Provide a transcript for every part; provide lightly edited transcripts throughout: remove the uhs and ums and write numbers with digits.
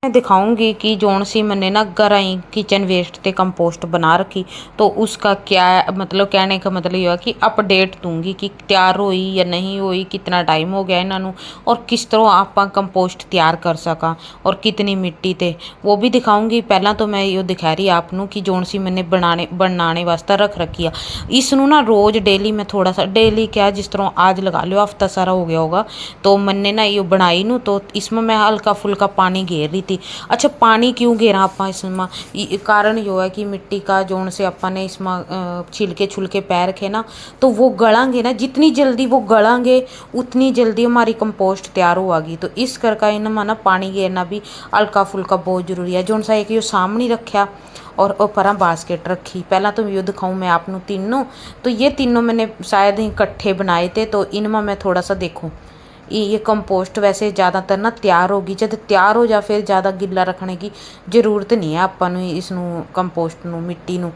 मैं दिखाऊंगी कि जोन सी मैंने ना घर आई किचन वेस्ट ते कंपोस्ट बना रखी। तो उसका क्या मतलब कहने का मतलब ये है कि अपडेट दूंगी कि तैयार हुई या नहीं हुई, कितना टाइम हो गया इन्हों और किस तरह आप कंपोस्ट तैयार कर सका और कितनी मिट्टी ते वो भी दिखाऊंगी। पहला तो मैं ये दिखा रही आपनू कि जोन सी मैंने बनाने वास्ते रख रखी है। इसनू ना रोज़ डेली मैं थोड़ा सा डेली क्या जिस तरह आज लगा लो हफ्ता सारा हो गया होगा तो मैंने ना ये बनाई नू तो इसमें मैं हल्का फुल्का पानी घेर रही थी। अच्छा पानी क्यों घेरा आप इसमें कारण यो है कि मिट्टी का जोन से अपने इसमें छिलके छुलके पैर रखे ना तो वो गलांगे ना, जितनी जल्दी वो गलांगे उतनी जल्दी हमारी कंपोस्ट तैयार होगी। तो इस करके इनमें ना पानी घेरना भी हल्का फुल्का बहुत जरूरी है। जोन सा एक यो सामने रखा और पर बास्केट रखी। पहला तो यो दिखाऊँ मैं आपनू तीनों, तो ये तीनों मैंने शायद इकट्ठे बनाए थे। तो इनमें मैं थोड़ा सा देखूँ ये कंपोस्ट वैसे ज़्यादातर ना तैयार होगी जब तैयार हो जा, फिर ज़्यादा गिला रखने की ज़रूरत नहीं है अपन इसनू कंपोस्ट नू मिट्टी नू।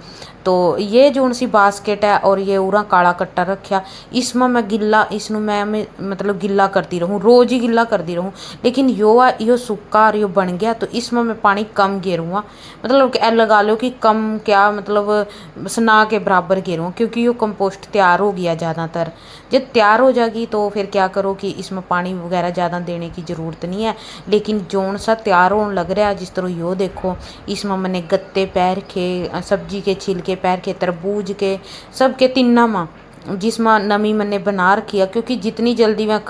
तो ये जोन सी बास्केट है और ये उरा काला कट्टा रखा इसमें मैं गिला इसनू मैं मतलब गिला करती रहूँ, रोज़ ही गिला करती रहूँ। लेकिन यो सूखा और यो बन गया तो इसमें मैं पानी कम घेरूँगा, मतलब लगा लो कि कम क्या मतलब सना के बराबर घेरूँ क्योंकि यो कंपोस्ट तैयार हो गया। ज़्यादातर जब तैयार हो जाएगी तो फिर क्या करो कि इसमें पानी वगैरह ज़्यादा देने की ज़रूरत नहीं है। लेकिन जोन सा तैयार होने लग रहा है जिस तरह यो देखो इसमें मैंने गत्ते पैर के, सब्जी के छिलके पैर के, तरबूज के, सब के तिन्ना माँ जिसमें नमी मैंने बना रखी है क्योंकि जितनी जल्दी मैं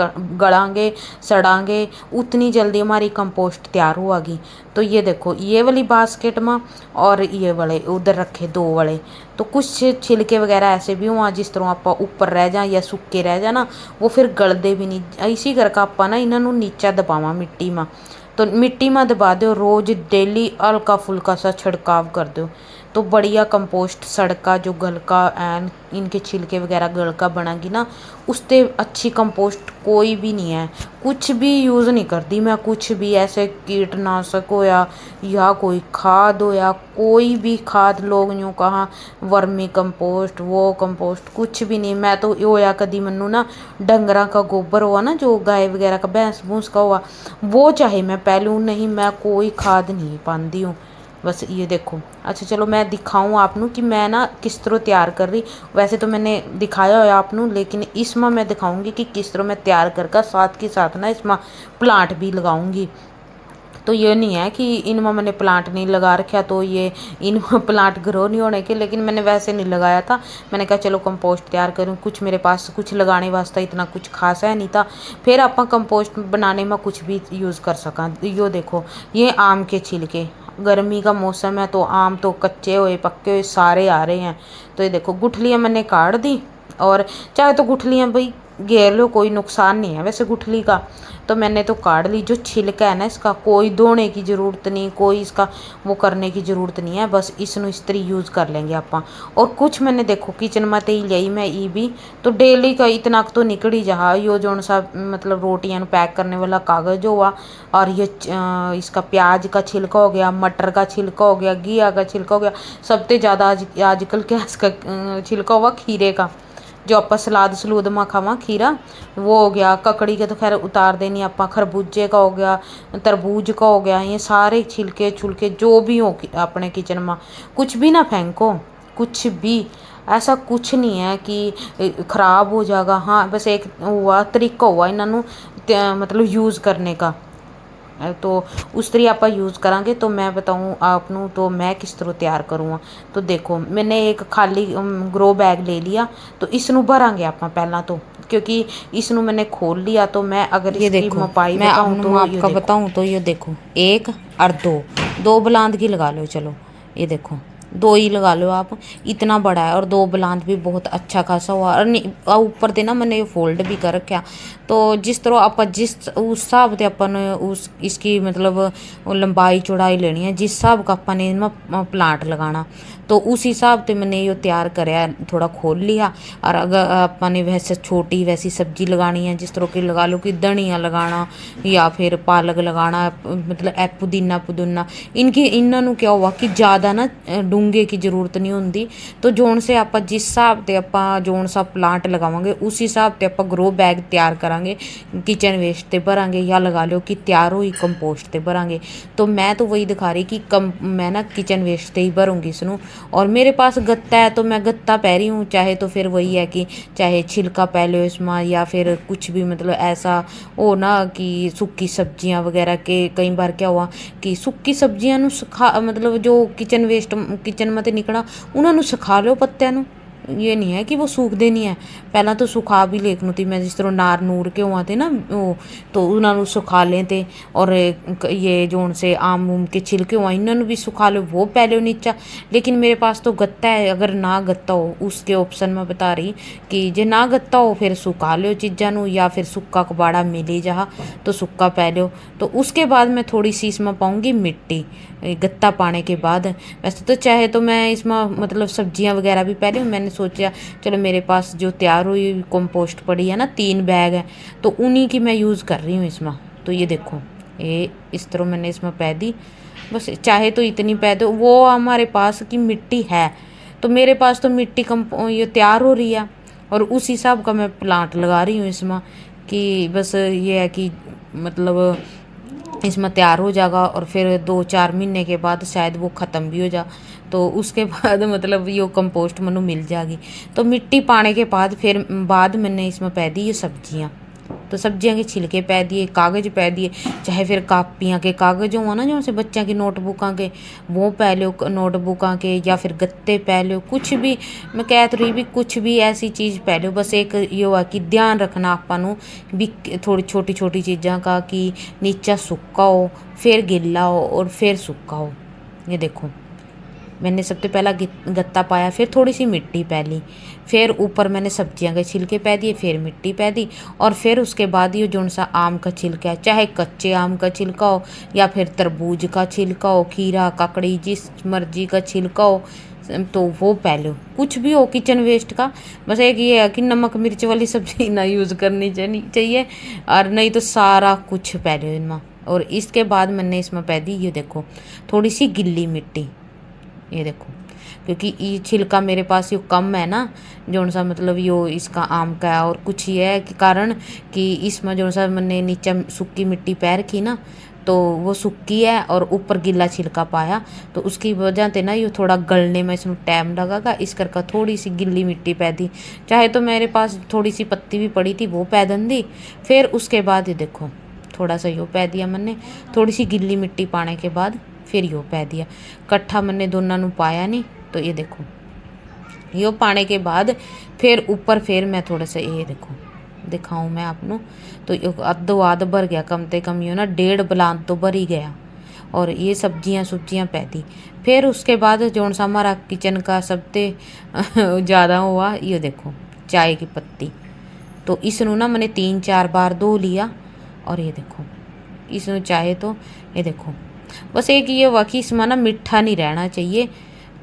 गलांगे सड़ांगे उतनी जल्दी हमारी कंपोस्ट तैयार होगी। तो ये देखो ये वाली बास्केट में और ये वाले उधर रखे दो वाले, तो कुछ छिलके वगैरह ऐसे भी हुआ जिस तरह आप ऊपर रह जा या सूखे रह जा ना वो फिर गलदे भी नहीं। इसी करके आप ना इन्हों नीचा दबावा मिट्टी में, तो मिट्टी में दबा दो रोज़ डेली हल्का फुल्का सा छिड़काव कर दो तो बढ़िया कंपोस्ट सड़का जो गलका एन इनके छिलके वगैरह गलका बनागी ना उससे अच्छी कंपोस्ट कोई भी नहीं है। कुछ भी यूज़ नहीं करती मैं, कुछ भी ऐसे कीटनाशक हो या कोई खाद हो या कोई भी खाद लोग यूँ कहाँ वर्मी कंपोस्ट वो कंपोस्ट कुछ भी नहीं। मैं तो होया कदी मनु ना डंगरा का गोबर हुआ ना जो गाय वगैरह का भैंस भूंस का हुआ वो चाहे मैं पहलूँ, नहीं मैं कोई खाद नहीं पाती हूँ। बस ये देखो। अच्छा चलो मैं दिखाऊँ आपनू कि मैं ना किस तरह तैयार कर रही। वैसे तो मैंने दिखाया है आपनू लेकिन इसमें मैं दिखाऊंगी कि किस तरह मैं तैयार करके साथ के साथ ना इसमें प्लांट भी लगाऊंगी। तो ये नहीं है कि इनमें मैंने प्लांट नहीं लगा रखा तो ये इनमें प्लांट ग्रो नहीं होने के, लेकिन मैंने वैसे नहीं लगाया था। मैंने कहा चलो कंपोस्ट तैयार करूँ, कुछ मेरे पास कुछ लगाने वास्ते इतना कुछ खास है नहीं था, फिर आप कंपोस्ट बनाने में कुछ भी यूज़ कर सका। यो देखो ये आम के छिलके, गर्मी का मौसम है तो आम तो कच्चे हुए पक्के हुए सारे आ रहे हैं। तो ये देखो गुठलियाँ मैंने काट दी और चाहे तो गुठलियाँ भाई घेर लो कोई नुकसान नहीं है वैसे गुठली का, तो मैंने तो काट ली। जो छिलका है ना इसका कोई धोने की ज़रूरत नहीं, कोई इसका वो करने की ज़रूरत नहीं है, बस इसनू इस तरह यूज़ कर लेंगे आप। और कुछ मैंने देखो किचन में तो ही ली मैं ई भी तो डेली का इतना तो निकल ही जा। यो जो सा मतलब रोटियां पैक करने वाला कागज़ हुआ और ये इसका प्याज का छिलका हो गया, मटर का छिलका हो गया, घिया का छिलका हो गया, सबसे ज़्यादा आजकल क्या इसका छिलका हुआ खीरे का जो आप सलाद सलूद में खावा खीरा वो हो गया। ककड़ी के तो खैर उतार देनी आप, खरबूजे का हो गया, तरबूज का हो गया, ये सारे छिलके छुलके जो भी हो अपने किचन में कुछ भी ना फेंको, कुछ भी ऐसा कुछ नहीं है कि ख़राब हो जाएगा। हाँ बस एक हुआ तरीका हुआ इन्हों मतलब यूज़ करने का, तो उस तरह आप यूज़ करांगे। तो मैं बताऊँ आपनू तो मैं किस तरह तैयार करूँगा। तो देखो मैंने एक खाली ग्रो बैग ले लिया तो इसनू भरांगे आप पहला तो, क्योंकि इसनू मैंने खोल लिया तो मैं अगर ये देखो मपाई मैं आपको आपका बताऊँ तो ये देखो एक और दो बुलंद की लगा लो, चलो ये देखो दो ही लगा लो आप, इतना बड़ा है और दो बुलंद भी बहुत अच्छा खासा हुआ। और ऊपर देना मैंने ये फोल्ड भी कर रखा, तो जिस तरह आप जिस उस हिसाब से अपन उस इसकी मतलब लंबाई चौड़ाई लेनी है जिस हिसाब का अपन इनमें प्लांट लगाना। तो उस हिसाब से मैंने यो तैयार कराया, थोड़ा खोल लिया। और अगर आपने वैसे छोटी वैसी सब्जी लगानी है, जिस तरह की लगा लो कि धनिया लगाना या फिर पालक लगाना, मतलब ए पुदीना पुदीना, इनकी इन्हों क्या हुआ कि ज़्यादा ना डूंगे की जरूरत नहीं होंगी। तो जोन से आप जिस हिसाब से आप जोन सा प्लांट लगावांगे उस हिसाब से आप ग्रो बैग तैयार करांगे, किचन वेस्ट ते भरांगे, या लगा लो कि तैयार हुई कंपोस्ट ते भरांगे। तो मैं तो वही दिखा रही कि मैं ना किचन वेस्ट ते ही भरूंगी इसनों। और मेरे पास गत्ता है तो मैं गत्ता पै रही हूँ, चाहे तो फिर वही है कि चाहे छिलका पै लो इसमें, या फिर कुछ भी मतलब ऐसा हो ना कि सूखी सब्जियां वगैरह के कई बार क्या हुआ कि सूखी सब्जियां ਨੂੰ सुखा मतलब जो किचन वेस्ट किचन में निकला उन्होंने सुखा लो पत्तियां ਨੂੰ। ये नहीं है कि वो सूखते नहीं है, पहला तो सुखा भी लेखनू थी मैं, जिस तरह नार नूर के हुआ थे ना वो, तो उन्होंने सुखा लें थे। और ये जोन से आम उम के छिलके हुआ इन्होंने भी सुखा लो, वो पहले नीचा। लेकिन मेरे पास तो गत्ता है, अगर ना गत्ता हो उसके ऑप्शन में बता रही कि जे ना गत्ता हो फिर सुखा लो चीज़ों, या फिर सुक्का कबाड़ा मिले जहाँ तो सुक्का पै लो। तो उसके बाद मैं थोड़ी सी इसमें पाऊँगी मिट्टी, गत्ता पाने के बाद। वैसे तो चाहे तो मैं इसमें मतलब सब्जियां वगैरह भी पहले मैंने सोचा चलो मेरे पास जो तैयार हुई कंपोस्ट पड़ी है ना 3 बैग है, तो उन्हीं की मैं यूज़ कर रही हूँ इसमें। तो ये देखो ये इस तरह मैंने इसमें पै दी, बस चाहे तो इतनी पै दो। वो हमारे पास की मिट्टी है, तो मेरे पास तो मिट्टी ये तैयार हो रही है, और उस हिसाब का मैं प्लांट लगा रही हूँ इसमें। कि बस ये है कि मतलब इसमें तैयार हो जाएगा, और फिर 2-4 महीने के बाद शायद वो ख़त्म भी हो जा, तो उसके बाद मतलब ये कंपोस्ट मनु मिल जाएगी। तो मिट्टी पाने के बाद फिर मैंने इसमें पै दी ये सब्जियां। तो सब्जियां के छिलके पै दिए, कागज़ पै दिए, चाहे फिर कापियाँ के कागज़ हो ना जो से बच्चों की नोटबुकों के, वो पै लो नोटबुकों के, या फिर गत्ते पै लो, कुछ भी। मैं कह तो रही भी कुछ भी ऐसी चीज़ पै लो, बस एक ये हुआ कि ध्यान रखना आपू भी थोड़ी छोटी छोटी चीज़ों का, कि नीचा सुक्का हो फिर गिल्ला हो और फिर सूखा हो। ये देखो मैंने सबसे पहला गत्ता पाया, फिर थोड़ी सी मिट्टी पै ली, फिर ऊपर मैंने सब्जियां के छिलके पै दिए, फिर मिट्टी पै दी। और फिर उसके बाद ये जो सा आम का छिलका है, चाहे कच्चे आम का छिलका हो या फिर तरबूज का छिलका हो, खीरा ककड़ी जिस मर्जी का छिलका हो, तो वो पै लो, कुछ भी हो किचन वेस्ट का। बस एक ये है कि नमक मिर्च वाली सब्जी ना यूज़ करनी चाहिए, और नहीं तो सारा कुछ पै लो इनमें। और इसके बाद मैंने इसमें पै दी ये देखो थोड़ी सी गिल्ली मिट्टी। ये देखो क्योंकि ये छिलका मेरे पास यो कम है ना, जो सा मतलब यो इसका आम का है, और कुछ ये है कि कारण कि इसमें जो सा मैंने नीचे सूखी मिट्टी पैर की ना, तो वो सूखी है और ऊपर गीला छिलका पाया, तो उसकी वजह से ना ये थोड़ा गलने में इसमें टाइम लगेगा, इस करके थोड़ी सी गिल्ली मिट्टी पै दी। चाहे तो मेरे पास थोड़ी सी पत्ती भी पड़ी थी वो पै दी। फिर उसके बाद ये देखो थोड़ा सा यो पै दिया मैंने, थोड़ी सी गिल्ली मिट्टी पाने के बाद फिर यो पै दिया, कट्ठा मैंने दोनों पाया नहीं। तो ये देखो यो पाने के बाद फिर ऊपर फिर मैं थोड़ा सा ये देखो दिखाऊं मैं आपको, तो अद्धो आध भर गया, कम से कम यो ना 1.5 बलान तो भर ही गया। और ये सब्जियां पै दी। फिर उसके बाद जो सा हमारा किचन का सबसे ज़्यादा हुआ ये देखो चाय की पत्ती, तो इसनों ना मैंने 3-4 बार धो लिया। और ये देखो इसमें चाहे तो ये देखो बस एक ये हुआ कि इसमें ना मीठा नहीं रहना चाहिए,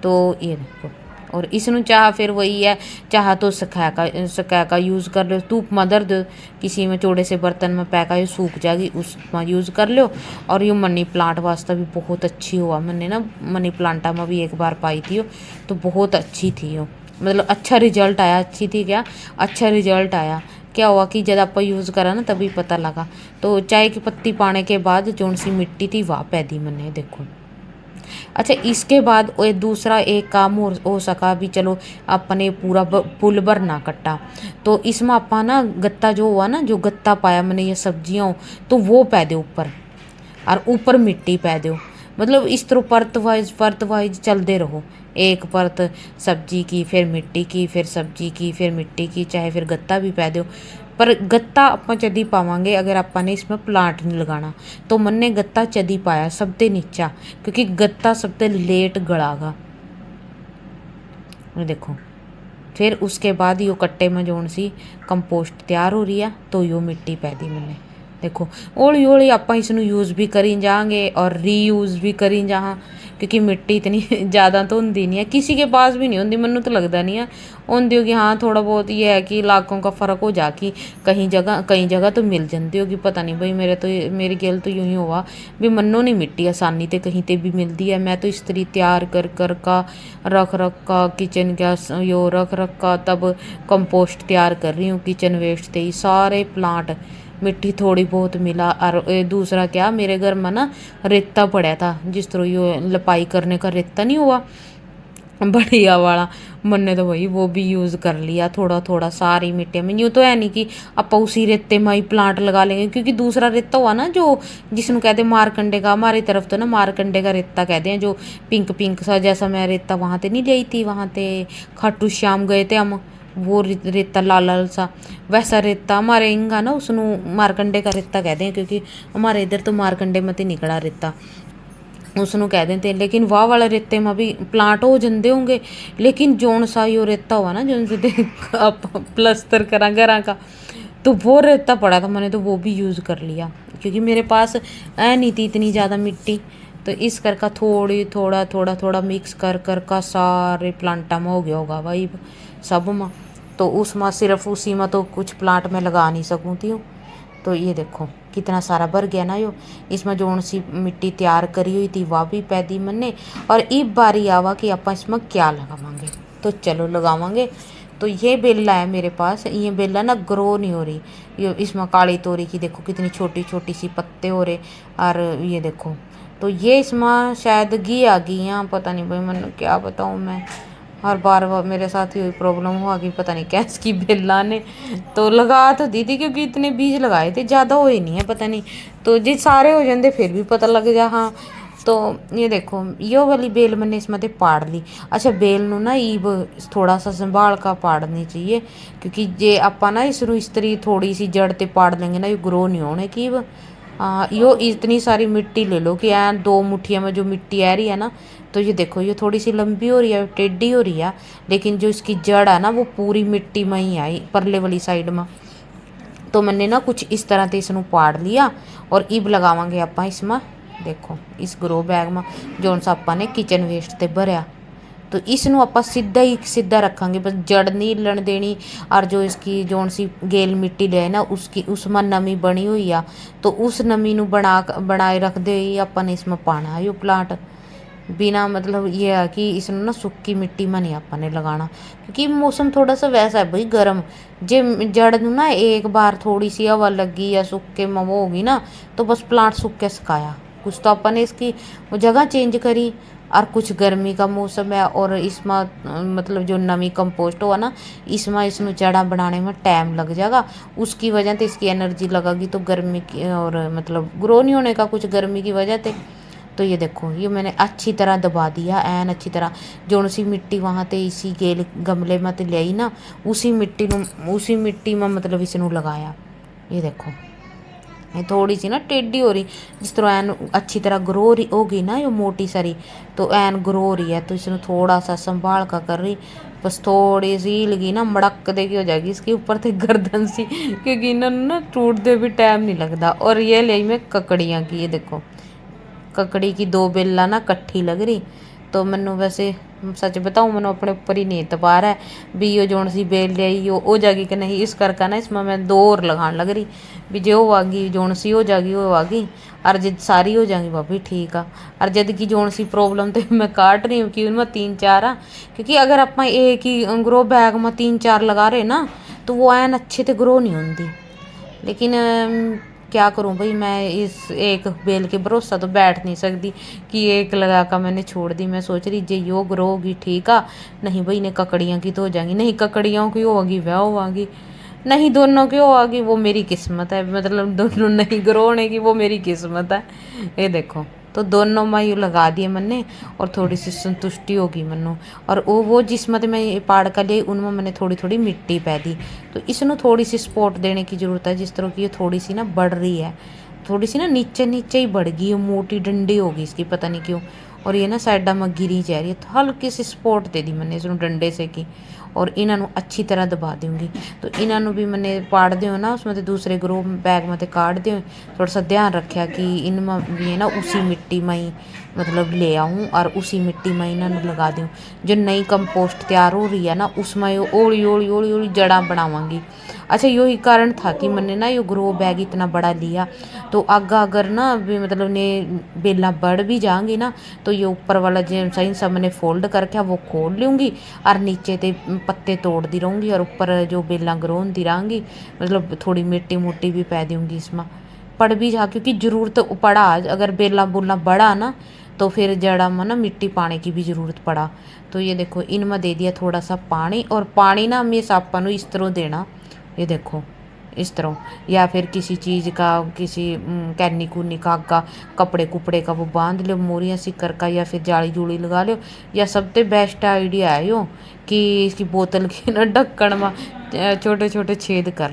तो ये देखो। और इसनों चाह फिर वही है, चाह तो सखा का यूज़ कर लो, धूप में दर्द किसी में चौड़े से बर्तन में पैका ये सूख जाएगी उसमें यूज़ कर लो। और ये मनी प्लांट वास्ते भी बहुत अच्छी हुआ, मैंने ना मनी प्लांटा में भी एक बार पाई थी तो बहुत अच्छी थी वो, मतलब अच्छा रिजल्ट आया, अच्छी थी क्या अच्छा रिजल्ट आया। क्या हुआ कि जब आप यूज़ करा ना तभी पता लगा। तो चाय की पत्ती पाने के बाद जो सी मिट्टी थी वह पै दी मैंने देखो। अच्छा इसके बाद दूसरा एक काम हो सका भी, चलो अपने पूरा पुल भर ना कट्टा, तो इसमें अपा ना गत्ता जो हुआ ना, जो गत्ता पाया मैंने ये सब्जियाँ तो वो पै दो ऊपर, और ऊपर मिट्टी पै दो। मतलब इस तरह परत वाइज चलते रहो, एक परत सब्जी की फिर मिट्टी की फिर सब्जी की फिर मिट्टी की, चाहे फिर गत्ता भी पै दो। पर गत्ता आप चदी पावांगे अगर आपने इसमें प्लांट नहीं लगाना, तो मैंने गत्ता चदी पाया सबसे नीचा, क्योंकि गत्ता सबसे लेट गड़ागा। देखो फिर उसके बाद यो कट्टे में जोन सी कंपोस्ट तैयार हो रही है, तो यो मिट्टी पै दी मैंने देखो। हौली हौली आप इसनों यूज़ भी करी जाएंगे और रीयूज़ भी करी जहाँ, क्योंकि मिट्टी इतनी ज़्यादा तो होंगी नहीं है, किसी के पास भी नहीं होंगी, मैनू तो लगता नहीं है होंगी होगी। हाँ थोड़ा बहुत ये है कि इलाकों का फ़र्क हो जा कि कई जगह तो मिल जाती होगी, पता नहीं भाई। मेरे गेल तो यूँ ही हुआ भी मनो नहीं मिट्टी आसानी ते कहीं ते भी मिलती है। मैं तो इस तरह तैयार कर का रख का किचन गैस यो रख का तब कंपोस्ट तैयार कर रही हूँ किचन वेस्ट से ही सारे प्लांट। मिट्टी थोड़ी बहुत मिला और दूसरा क्या, मेरे घर में ना रेता पड़ा था, जिस तरह ये लपाई करने का रेता नहीं हुआ बढ़िया वाला, मैंने तो भाई वो भी यूज़ कर लिया थोड़ा थोड़ा सारी मिट्टी में। यूँ तो है नहीं कि आप उसी रेते में ही प्लांट लगा लेंगे, क्योंकि दूसरा रेता हुआ ना जो जिसਨੂੰ कहते हैं मारकंडे का, हमारी तरफ तो ना मारकंडे का रेता कहते हैं, जो पिंक पिंक सा जैसा मैं रेता वहाँ ते नहीं ली थी, वहाँ ते खाटू श्याम गए थे हम, वो रेता लाल लाल सा वैसा रेता हमारे इंगा ना उसनू मारकंडे का रेता कहते हैं, क्योंकि हमारे इधर तो मारकंडे में तो निकला रेता उसनू कह देते हैं। लेकिन वाह वाला रेते में भी प्लांट हो जाते होंगे, लेकिन जोन सा यो रेता हुआ ना जो से प्लस्तर करा घरा का, तो वो रेता पड़ा था, मैंने तो वो भी यूज़ कर लिया, क्योंकि मेरे पास है नहीं थी इतनी ज़्यादा मिट्टी। तो इस करके थोड़ा मिक्स कर का सारे प्लांटा में हो गया होगा भाई सब में। तो उसमें सिर्फ उसी में तो कुछ प्लांट में लगा नहीं सकूँ थी। तो ये देखो कितना सारा भर गया ना यो। इसमें जोन सी मिट्टी तैयार करी हुई थी वह भी पैदी मैंने, और इब बारी आवा कि आप इसमें क्या लगावांगे। तो चलो लगावांगे। तो ये बेला है मेरे पास, ये बेला ना ग्रो नहीं हो रही, ये इसमें काली तोरी की देखो कितनी छोटी छोटी सी पत्ते हो रहे, और ये देखो तो ये इसमें शायद घी आ गई यहाँ, पता नहीं भाई मैंने क्या बताऊँ मैं। हर बार मेरे साथ ही प्रॉब्लम हुआ कि पता नहीं कैस की बेला ने तो लगा तो दी थी, क्योंकि इतने बीज लगाए थे ज़्यादा हुए नहीं है पता नहीं, तो जी सारे हो जाते फिर भी पता लग जा। हाँ तो ये देखो यो वाली बेल मैंने इसमें पाड़ ली। अच्छा बेल नू ना ईब थोड़ा सा संभाल का पाड़नी चाहिए, क्योंकि जे आपा ना इसनू इस तरह थोड़ी सी जड़ ते पाड़ लेंगे ना ये ग्रो नहीं होने की। यो इतनी सारी मिट्टी ले लो कि ऐन 2 मुट्ठियों में जो मिट्टी आ रही है ना, तो ये देखो ये थोड़ी सी लंबी हो रही है टेढ़ी हो रही है, लेकिन जो इसकी जड़ है ना वो पूरी मिट्टी में ही आई परले वाली साइड में। तो मैंने ना कुछ इस तरह से इसनू पाड़ लिया, और इब लगावांगे आप इसमें देखो इस ग्रो बैग में जोन सा आपा ने किचन वेस्ट ते भरया। तो इसनू आप सीधा ही सीधा रखांगे, बस जड़ नहीं हिलन देनी। और जो इसकी जोन सी गेल मिट्टी ले ना उसकी उसमें नमी बनी हुई आ, तो उस नमी नू बनाए रखते ही अपन इसमें पाना है यो प्लांट। बिना मतलब ये है कि इसमें ना सूखी मिट्टी में नहीं अपन ने लगाना, क्योंकि मौसम थोड़ा सा वैसा है भाई गर्म। जे जड़ नू ना एक बार थोड़ी सी हवा लगी या सूखे में वो होगी ना, तो बस प्लांट सूख के सुखाया। कुछ तो अपन ने इसकी वो जगह चेंज करी, और कुछ गर्मी का मौसम है और इसमें मतलब जो नमी कंपोस्ट हुआ ना इसमें इसमें जड़ा बनाने में टाइम लग जाएगा, उसकी वजह से इसकी एनर्जी लगेगी तो गर्मी की और मतलब ग्रो नहीं होने का कुछ गर्मी की वजह से। तो ये देखो ये मैंने अच्छी तरह दबा दिया एन अच्छी तरह, जो सी मिट्टी वहाँ ते इसी गेल गमले में ले आई ना उसी मिट्टी में मतलब इसनू लगाया। ये देखो ये थोड़ी सी ना टेढ़ी हो रही, जिस तरह एन अच्छी तरह ग्रो होगी ना ये मोटी सारी, तो एन ग्रो हो रही है। तो इसमें थोड़ा सा संभाल कर रही, बस थोड़ी सी लगी ना मड़क देगी हो जाएगी इसके ऊपर से गर्दन सी, क्योंकि इन्होंने ना टूटते भी टाइम नहीं लगता। और ये ले मैं ककड़ियाँ की, ये देखो ककड़ी की 2 बेला ना कट्ठी लग रही। तो मैनू वैसे सच बताऊँ मैंने अपने ऊपर ही नहीं एतबार है भी यो जोन सी बेल लियाई हो जाएगी कि नहीं, इस करके ना इसमें मैं 2 और लगान लग रही भी जो होगी जोन सी हो जाएगी वो आगी, और जब सारी हो जाएंगी वह भी ठीक है। और जद की जोन सी प्रॉब्लम तो मैं काट रही हूँ कि उनमें 3-4 आ, क्योंकि अगर आप एक ही ग्रो बैग में 3-4 लगा रहे ना तो वो एन अच्छे से ग्रो नहीं होती। लेकिन क्या करूं भाई, मैं इस एक बेल के भरोसा तो बैठ नहीं सकती कि एक लगा कर मैंने छोड़ दी। मैं सोच रही जे योग होगी ठीक है, नहीं भाई ने ककड़ियाँ की तो हो जाएंगी, नहीं ककड़ियों की होगी वह होगी, नहीं दोनों की होगी वो मेरी किस्मत है, मतलब दोनों नहीं ग्रो होने की वो मेरी किस्मत है। ये देखो तो दोनों में यू लगा दिए मैंने, और थोड़ी सी संतुष्टि होगी मनु। और वो जिसमें मैं ये पाड़ कर ली उनमें मैंने थोड़ी थोड़ी मिट्टी पै दी। तो इसनों थोड़ी सी सपोर्ट देने की ज़रूरत है, जिस तरह की ये थोड़ी सी ना बढ़ रही है, थोड़ी सी ना नीचे नीचे ही बढ़ गई, मोटी डंडी होगी इसकी पता नहीं क्यों, और ये ना साइडा में गिरी जा रही है। तो हल्की सी सपोर्ट दे दी मैंने इसमें डंडे से की, और इन्हों अच्छी तरह दबा दूँगी। तो इन्हों भी मैंने पाड़ दियो ना उसमें, दूसरे ग्रो बैग में काट दियो। थोड़ा सा ध्यान रखा कि इनमें भी ना उसी मिट्टी में ही मतलब ले आऊँ और उसी मिट्टी में इन्होंने लगा दूँ। जो नई कंपोस्ट तैयार हो रही है ना उसमें ओली ओली ओली ओली जड़ा बनावांगी। अच्छा यही कारण था कि मैंने ना ये ग्रो बैग इतना बड़ा लिया। तो आगा अगर ना भी मतलब ने बेला बढ़ भी जाएंगी ना तो ये ऊपर वाला जो सही सब मैंने फोल्ड करके वो खोल लूँगी और नीचे ते पत्ते तोड़ती रहूँगी और ऊपर जो बेला ग्रो होती रहेंगी मतलब थोड़ी मिट्टी मुट्टी भी पै दूँगी इसमें पड़ भी जा, क्योंकि ज़रूरत पड़ा अगर बेला बुला बड़ा ना तो फिर जड़ा में ना मिट्टी पाने की भी ज़रूरत पड़ा। तो ये देखो इनमें दे दिया थोड़ा सा पानी, और पानी ना हमेशा अपन इस तरह देना, ये देखो इस तरह, या फिर किसी चीज़ का किसी कैनी कूनी का आगा कपड़े कुपड़े का वो बांध लो मोरियाँ सिकर का, या फिर जाली जूली लगा लो। या सबसे बेस्ट आइडिया है यो कि इसकी बोतल के ना ढक्कन में छोटे छोटे छेद कर